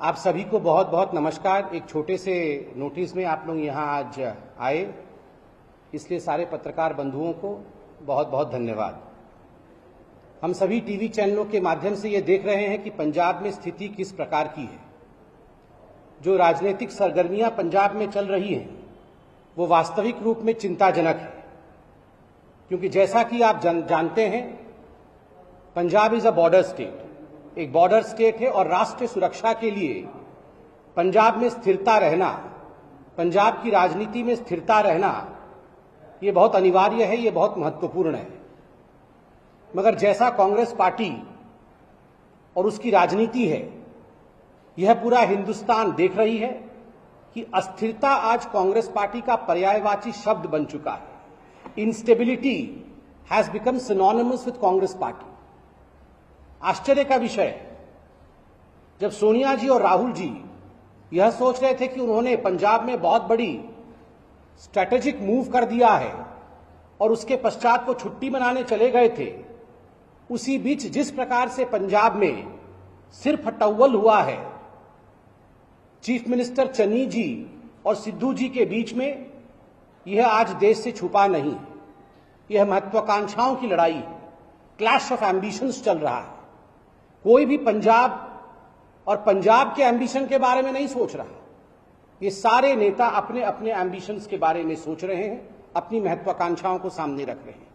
आप सभी को बहुत बहुत नमस्कार। एक छोटे से नोटिस में आप लोग यहाँ आज आए, इसलिए सारे पत्रकार बंधुओं को बहुत बहुत धन्यवाद। हम सभी टीवी चैनलों के माध्यम से ये देख रहे हैं कि पंजाब में स्थिति किस प्रकार की है। जो राजनीतिक सरगर्मियां पंजाब में चल रही हैं वो वास्तविक रूप में चिंताजनक है, क्योंकि जैसा कि आप जानते हैं Punjab is a border state, एक बॉर्डर स्टेट है और राष्ट्रीय सुरक्षा के लिए पंजाब में स्थिरता रहना, पंजाब की राजनीति में स्थिरता रहना ये बहुत अनिवार्य है, ये बहुत महत्वपूर्ण है। मगर जैसा कांग्रेस पार्टी और उसकी राजनीति है, यह पूरा हिंदुस्तान देख रही है कि अस्थिरता आज कांग्रेस पार्टी का पर्यायवाची शब्द बन चुका है। Instability has become synonymous with Congress party. आश्चर्य का विषय है, जब सोनिया जी और राहुल जी यह सोच रहे थे कि उन्होंने पंजाब में बहुत बड़ी स्ट्रैटेजिक मूव कर दिया है और उसके पश्चात वो छुट्टी मनाने चले गए थे, उसी बीच जिस प्रकार से पंजाब में सिर फटव्वल हुआ है चीफ मिनिस्टर चन्नी जी और सिद्धू जी के बीच में, यह आज देश से छुपा नहीं है। यह महत्वाकांक्षाओं की लड़ाई है, क्लैश ऑफ एम्बिशंस चल रहा है। कोई भी पंजाब और पंजाब के एम्बिशन के बारे में नहीं सोच रहा। ये सारे नेता अपने अपने एम्बिशंस के बारे में सोच रहे हैं, अपनी महत्वाकांक्षाओं को सामने रख रहे हैं।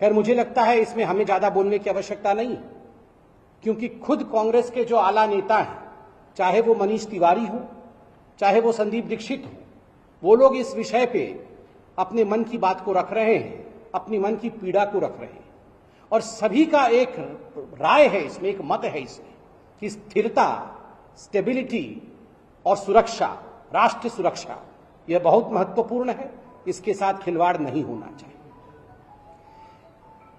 खैर, मुझे लगता है इसमें हमें ज्यादा बोलने की आवश्यकता नहीं, क्योंकि खुद कांग्रेस के जो आला नेता हैं, चाहे वो मनीष तिवारी हो, चाहे वो संदीप दीक्षित हो, वो लोग इस विषय पे अपने मन की बात को रख रहे हैं, अपनी मन की पीड़ा को रख रहे हैं। और सभी का एक राय है इसमें, एक मत है इसमें कि स्थिरता, स्टेबिलिटी और सुरक्षा, राष्ट्रीय सुरक्षा, यह बहुत महत्वपूर्ण है। इसके साथ खिलवाड़ नहीं होना चाहिए।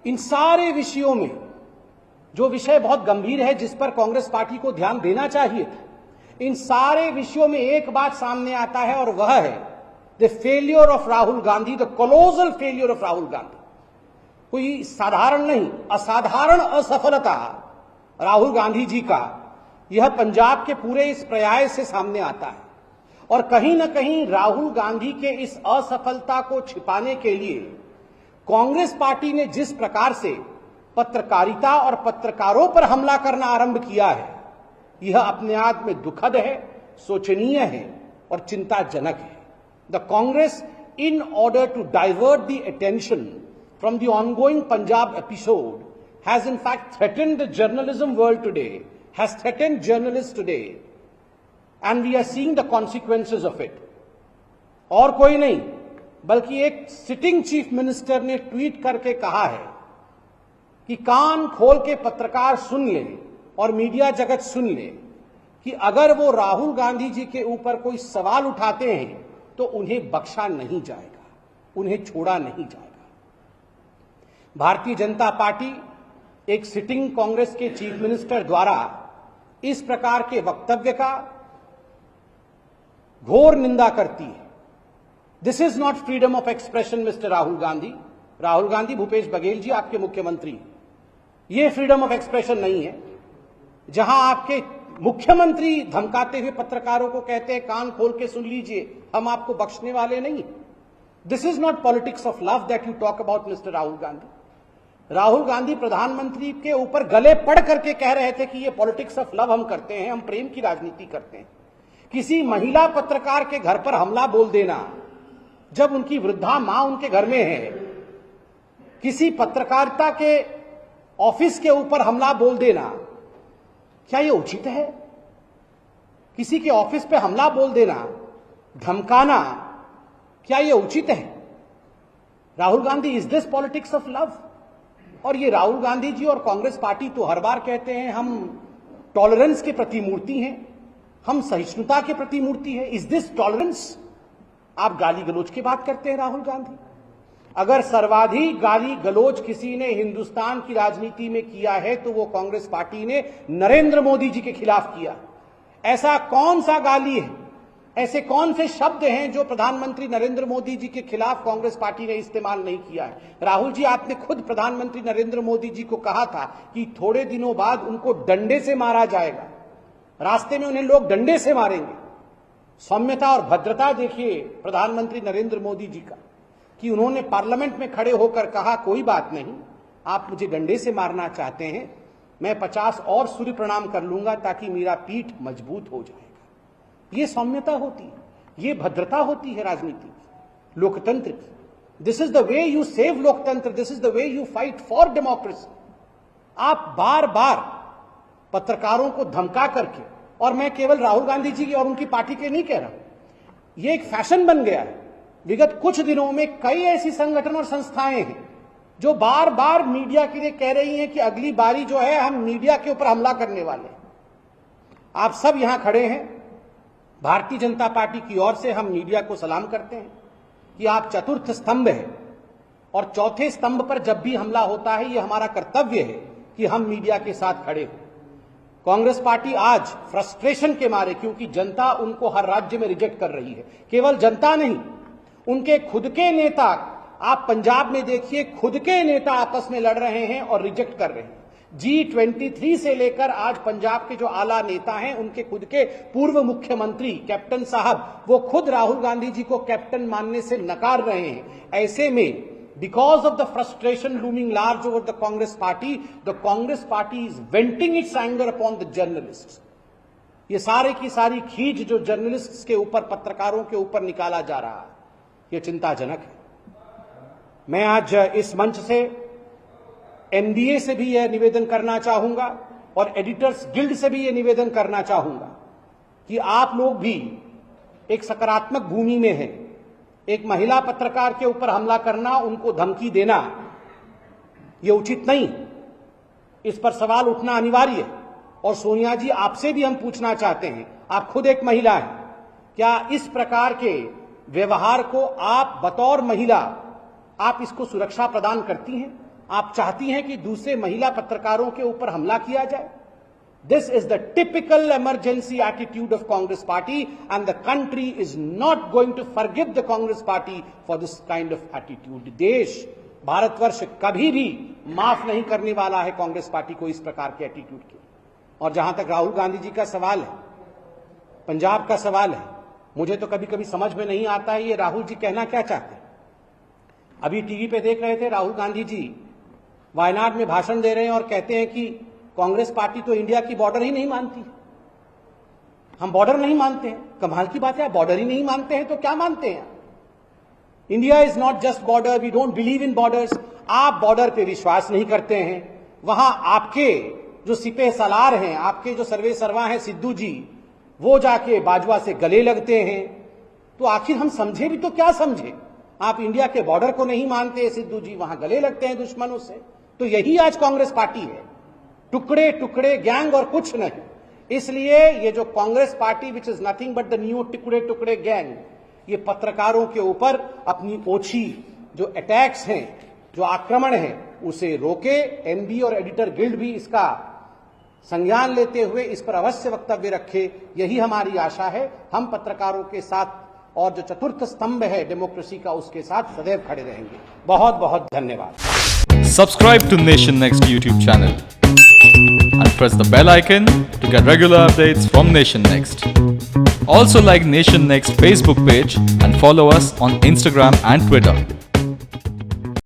इन सारे विषयों में जो विषय बहुत गंभीर है, जिस पर कांग्रेस पार्टी को ध्यान देना चाहिए, इन सारे विषयों में एक बात सामने आता है और वह है the failure of Rahul Gandhi, the colossal failure of Rahul Gandhi. कोई साधारण नहीं, असाधारण असफलता राहुल गांधी जी का यह पंजाब के पूरे इस प्रयास से सामने आता है। और कहीं ना कहीं राहुल गांधी के इस असफलता को छिपाने के लिए कांग्रेस पार्टी ने जिस प्रकार से पत्रकारिता और पत्रकारों पर हमला करना आरंभ किया है, यह अपने आप में दुखद है, शोचनीय है और चिंताजनक है। The Congress, in order to divert the attention from the ongoing Punjab episode, has in fact threatened the journalism world today, has threatened journalists today, and we are seeing the consequences of it. और कोई नहीं बल्कि एक sitting chief minister ने tweet करके कहा है कि कान खोल के पत्रकार सुन ले और मीडिया जगत सुन ले कि अगर वो राहुल गांधी जी के ऊपर कोई सवाल उठाते हैं तो उन्हें बख्शा नहीं जाएगा, उन्हें छोड़ा नहीं जाएगा। भारतीय जनता पार्टी एक सिटिंग कांग्रेस के चीफ मिनिस्टर द्वारा इस प्रकार के वक्तव्य का घोर निंदा करती है। This is not freedom of expression mister Rahul Gandhi. Rahul Gandhi, Bhupesh Baghel ji आपके मुख्यमंत्री, ये फ्रीडम ऑफ एक्सप्रेशन नहीं है जहां आपके मुख्यमंत्री धमकाते हुए पत्रकारों को कहते हैं कान खोल के सुन लीजिए, हम आपको बख्शने वाले नहीं। This is not politics of love that you talk about mister Rahul Gandhi. Rahul Gandhi प्रधानमंत्री के ऊपर गले पड़ करके कह रहे थे कि ये पॉलिटिक्स ऑफ लव हम करते हैं, हम प्रेम की राजनीति करते हैं। किसी महिला पत्रकार के घर पर हमला बोल देना जब उनकी वृद्धा मां उनके घर में है, किसी पत्रकारिता के ऑफिस के ऊपर हमला बोल देना, क्या यह उचित है? किसी के ऑफिस पे हमला बोल देना, धमकाना, क्या यह उचित है? Rahul Gandhi, is this politics of love? और ये राहुल गांधी जी और कांग्रेस पार्टी तो हर बार कहते हैं हम टॉलरेंस के प्रतिमूर्ति हैं, हम सहिष्णुता के प्रतिमूर्ति हैं। Is this tolerance? आप गाली गलौज की बात करते हैं राहुल गांधी। अगर सर्वाधिक गाली गलौज किसी ने हिंदुस्तान की राजनीति में किया है तो वो कांग्रेस पार्टी ने नरेंद्र मोदी जी के खिलाफ किया। ऐसा कौन सा गाली है, ऐसे कौन से शब्द हैं जो प्रधानमंत्री नरेंद्र मोदी जी के खिलाफ कांग्रेस पार्टी ने इस्तेमाल नहीं किया है? राहुल जी, आपने खुद प्रधानमंत्री नरेंद्र मोदी जी को कहा था कि थोड़े दिनों बाद उनको डंडे से मारा जाएगा। रास्ते में उन्हें लोग डंडे से मारेंगे। सौम्यता और भद्रता देखिए प्रधानमंत्री नरेंद्र मोदी जी का, कि उन्होंने पार्लियामेंट में खड़े होकर कहा कोई बात नहीं, आप मुझे डंडे से मारना चाहते हैं, मैं 50 और सूर्य प्रणाम कर लूंगा ताकि मेरा पीठ मजबूत हो जाएगा। ये सौम्यता होती है, ये भद्रता होती है राजनीति की, लोकतंत्र की। This is the way you save loktantra, this is the way you fight for democracy. आप बार बार पत्रकारों को धमका करके, और मैं केवल राहुल गांधी जी की और उनकी पार्टी के नहीं कह रहा, ये एक फैशन बन गया है। विगत कुछ दिनों में कई ऐसी संगठन और संस्थाएं हैं जो बार बार मीडिया के लिए कह रही हैं कि अगली बारी जो है हम मीडिया के ऊपर हमला करने वाले हैं। आप सब यहां खड़े हैं, भारतीय जनता पार्टी की ओर से हम मीडिया को सलाम करते हैं कि आप चतुर्थ स्तंभ है, और चौथे स्तंभ पर जब भी हमला होता है, यह हमारा कर्तव्य है कि हम मीडिया के साथ खड़े हों। कांग्रेस पार्टी आज फ्रस्ट्रेशन के मारे, क्योंकि जनता उनको हर राज्य में रिजेक्ट कर रही है, केवल जनता नहीं, उनके खुद के नेता, आप पंजाब में देखिए, खुद के नेता आपस में लड़ रहे हैं और रिजेक्ट कर रहे हैं। G23 से लेकर आज पंजाब के जो आला नेता हैं, उनके खुद के पूर्व मुख्यमंत्री कैप्टन साहब, वो खुद राहुल गांधी जी को कैप्टन मानने से नकार रहे हैं। ऐसे में because of the frustration looming large over the Congress party is venting its anger upon the journalists. ये सारे की सारी खींच जो जर्नलिस्ट्स के ऊपर, पत्रकारों के ऊपर निकाला जा रहा है, ये चिंताजनक है। मैं आज इस मंच से MBA से भी यह निवेदन करना चाहूंगा और एडिटर्स गिल्ड से भी यह निवेदन करना चाहूंगा कि आप लोग भी एक सकारात्मक भूमि में हैं। एक महिला पत्रकार के ऊपर हमला करना, उनको धमकी देना, यह उचित नहीं। इस पर सवाल उठना अनिवार्य है। और सोनिया जी, आपसे भी हम पूछना चाहते हैं, आप खुद एक महिला हैं, क्या इस प्रकार के व्यवहार को आप बतौर महिला, आप इसको सुरक्षा प्रदान करती हैं? आप चाहती हैं कि दूसरे महिला पत्रकारों के ऊपर हमला किया जाए? This is the typical emergency attitude of Congress party, and the country is not going to forgive the Congress party for this kind of attitude. देश, भारतवर्ष कभी भी माफ नहीं करने वाला है कांग्रेस पार्टी को इस प्रकार के एटीट्यूड के। और जहां तक राहुल गांधी जी का सवाल है, पंजाब का सवाल है, मुझे तो कभी कभी समझ में नहीं आता है ये राहुल जी कहना क्या चाहते हैं। अभी टीवी पे देख रहे थे, राहुल गांधी जी वायनाड में भाषण दे रहे हैं और कहते हैं कि कांग्रेस पार्टी तो इंडिया की बॉर्डर ही नहीं मानती, हम बॉर्डर नहीं मानते हैं। कमाल की बात है, बॉर्डर ही नहीं मानते हैं तो क्या मानते हैं? India is not just border, we don't believe in borders. आप बॉर्डर पे विश्वास नहीं करते हैं। वहां आपके जो सिपह सलार हैं, आपके जो सर्वे सर्वा हैं सिद्धू जी, वो जाके बाजवा से गले लगते हैं। तो आखिर हम समझे भी तो क्या समझे? आप इंडिया के बॉर्डर को नहीं मानते सिद्धू जी, वहां गले लगते हैं दुश्मनों से। तो यही आज कांग्रेस पार्टी है, टुकड़े टुकड़े गैंग और कुछ नहीं। इसलिए ये जो Congress party which is nothing but the new टुकड़े टुकड़े गैंग, ये पत्रकारों के ऊपर अपनी ओछी जो अटैक्स हैं, जो आक्रमण है, उसे रोके। एमबी और एडिटर गिल्ड भी इसका संज्ञान लेते हुए इस पर अवश्य वक्तव्य रखे, यही हमारी आशा है। हम पत्रकारों के साथ और जो चतुर्थ स्तंभ है डेमोक्रेसी का, उसके साथ सदैव खड़े रहेंगे। बहुत बहुत धन्यवाद। Subscribe to Nation Next YouTube channel and press the bell icon to get regular updates from Nation Next. Also like Nation Next Facebook page and follow us on Instagram and Twitter.